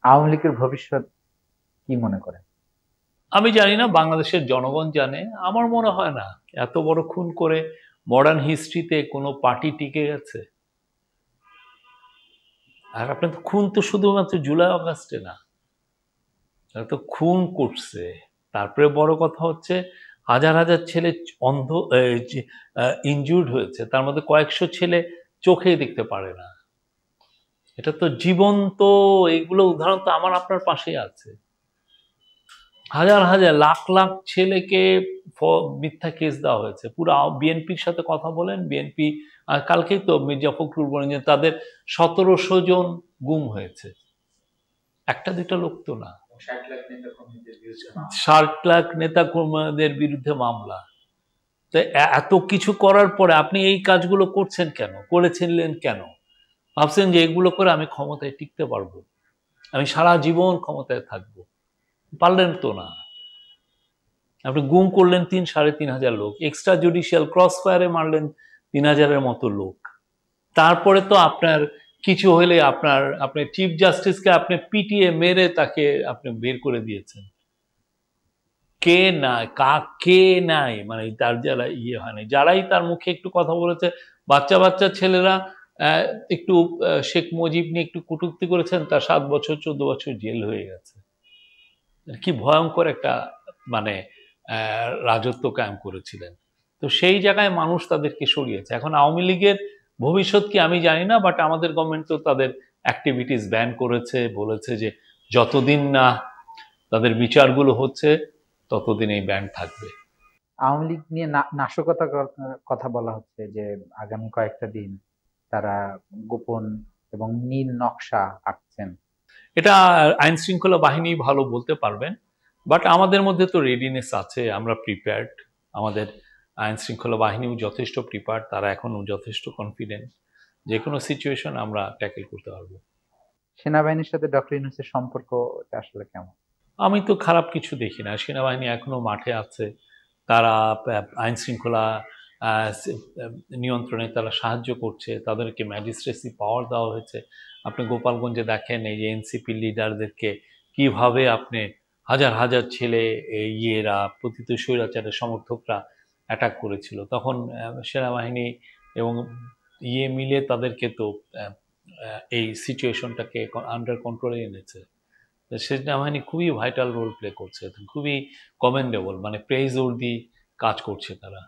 আওয়ামী লীগের ভবিষ্যৎ কি মনে করেন? আমি জানি না, বাংলাদেশের জনগণ জানে। আমার মনে হয় না এত বড় খুন করে মডার্ন হিস্ট্রিতে কোনো পার্টি টিকে গেছে। আর আপনার তো খুন তো শুধুমাত্র জুলাই অগাস্টে না, তারা তো খুন করছে। তারপরে বড় কথা হচ্ছে হাজার হাজার ছেলে অন্ধ, ইনজুর্ড হয়েছে, তার মধ্যে কয়েকশো ছেলে চোখেই দেখতে পারে না। এটা তো জীবন্ত, এইগুলো উদাহরণ তো আমার আপনার পাশেই আছে। হাজার হাজার লাখ লাখ ছেলেকে মিথ্যা কেস দেওয়া হয়েছে। পুরো বিএনপির সাথে কথা বলেন, বিএনপি কালকেই তো মির্জা ফখরুল বলেন যে তাদের 1700 জন গুম হয়েছে। একটা দুইটা লোক তো না, 60 লাখ নেতা কর্মীদের বিরুদ্ধে মামলা। তো এত কিছু করার পরে আপনি এই কাজগুলো করছেন কেন, করেছিলেন কেন? ভাবছেন যে এগুলো করে আমি ক্ষমতায় টিকতে পারবো, আমি সারা জীবন ক্ষমতায় থাকবো। পারলেন তো না। আপনি গুম করলেন 3-3.5 লোক, এক্সট্রা জুডিশিয়াল ক্রস ফায়ারে মারলেন 3000-এর মতো লোক। তারপরে তো আপনার কিছু হলে আপনি চিফ জাস্টিসকে আপনি পিটিয়ে মেরে তাকে আপনি বের করে দিয়েছেন। কে নাই, কে নাই, মানে তার যারা ইয়ে হয়নি, যারাই তার মুখে একটু কথা বলেছে, বাচ্চা বাচ্চা ছেলেরা আহ, একটু শেখ মুজিব নিয়ে একটু কটূক্তি করেছেন, তার 7 বছর 14 বছর জেল হয়ে গেছে। কি ভয়ঙ্কর একটা মানে রাজত্ব কায়েম করেছিলেন। তো সেই জায়গায় মানুষ তাদেরকে সরিয়েছে। এখন আওয়ামী লীগের ভবিষ্যৎ কি আমি জানি না, বাট আমাদের গভর্নমেন্ট তো তাদের অ্যাক্টিভিটিস ব্যান করেছে, বলেছে যে যতদিন না তাদের বিচারগুলো হচ্ছে ততদিন এই ব্যান থাকবে। আওয়ামী লীগ নিয়ে নাশকতার কথা বলা হচ্ছে যে আগামী কয়েকটা দিন তারা গোপন এবং নীল নকশা আঁকছেন। এটা আইন শৃঙ্খলা বাহিনী ভালো বলতে পারবেন, বাট আমাদের মধ্যে তো রেডিনেস আছে, আমরা প্রিপেয়ার্ড। আমাদের আইন শৃঙ্খলা বাহিনীও যথেষ্ট প্রিপেয়ার্ড, তারা এখনো যথেষ্ট কনফিডেন্ট, যে কোনো সিচুয়েশন আমরা ট্যাকেল করতে পারবো। সেনাবাহিনীর সাথে ডক্টর ইউনূসের সম্পর্ক আসলে কেমন? আমি তো খারাপ কিছু দেখি না, সেনাবাহিনী এখনো মাঠে আছে, তারা আইন শৃঙ্খলা নিয়ন্ত্রণে তারা সাহায্য করছে, তাদেরকে ম্যাজিস্ট্রেসি পাওয়ার দেওয়া হয়েছে। আপনি গোপালগঞ্জে দেখেন এই যে এনসিপি লিডারদেরকে কিভাবে আপনি হাজার হাজার ছেলে, ইয়েরা পতিত স্বৈরাচারের সমর্থকরা অ্যাটাক করেছিল, তখন সেনাবাহিনী এবং ইয়ে মিলে তাদেরকে তো এই সিচুয়েশনটাকে আন্ডার কন্ট্রোলে এনেছে। সেনাবাহিনী খুবই ভাইটাল রোল প্লে করছে, খুবই কমেন্ডেবল, মানে প্রেইজ ওর্দি কাজ করছে তারা।